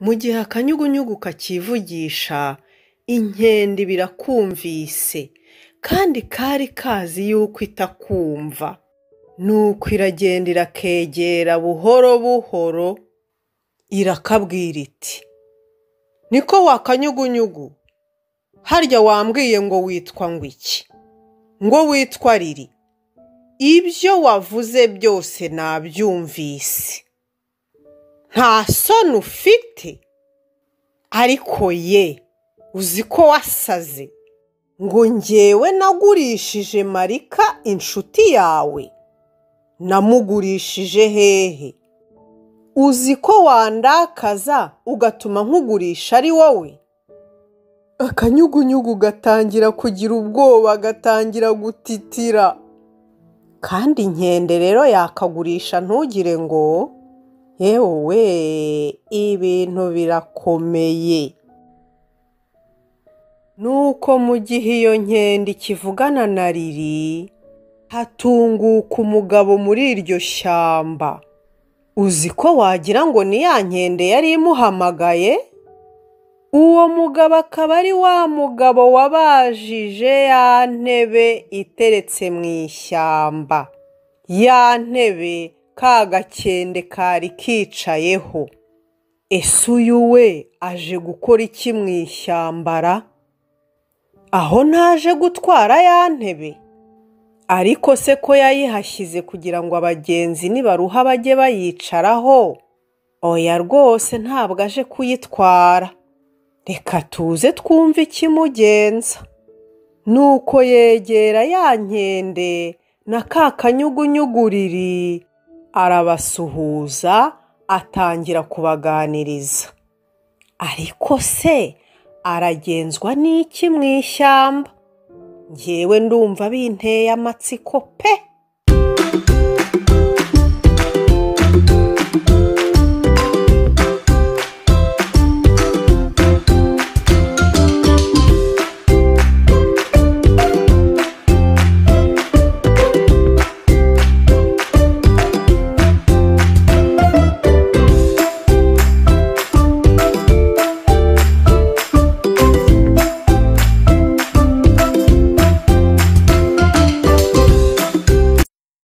Mu gihe akanyugunyugu kakivugisha, inkende birakumvise, kandi kari kazi yuko itakumva. Nuko iragenda irakegera buhoro buhoro, irakabwira iti, niko wakanyugunyugu, harya wambwiye ngo witwa ngo iki? Ngo witwa Lili. Ibyo wavuze byose nabyumvise. Nta soni ufite? Ariko ye, uzi ko wasaze? Ngo njyewe nagurishije Malika inshuti yawe? Namugurishije hehe? Uzi ko wandakaza ugatuma nkugurisha ari wowe? Akanyugunyugu gatangira kugira ubwoba, gatangira gutitira. Kandi inkende rero yakagurisha ntugire ngo, yewe ibintu birakomeye. Nuko mu gihe iyo nkende ikivugana na Lili, hatunguka umugabo muri iryo shyamba. Uzi ko wagira ngo ni ya nkende yari imuhamagaye? Uwo mugabo akaba ari wa mugabo wabajije ya ntebe iteretse mu ishyamba. Ya ntebe ka gakende kari kicayeho. Ese uyu we aje gukora iki mu ishyamba? Aho ntaje gutwara ya ntebe? Ariko se ko yayihashyize kugira ngo abagenzi nibaruha bajye bayicaraho? Oya rwose ntabwo aje kuyitwara. Reka tuze twumve ikimugenza. Nuko yegera ya nkende na ka kanyugunyugu Lili, arabasuhuza, atangira kubaganiriza. Ariko se aragenzwa n'iki mu ishyamba? Njyewe ndumva binteye amatsiko pe!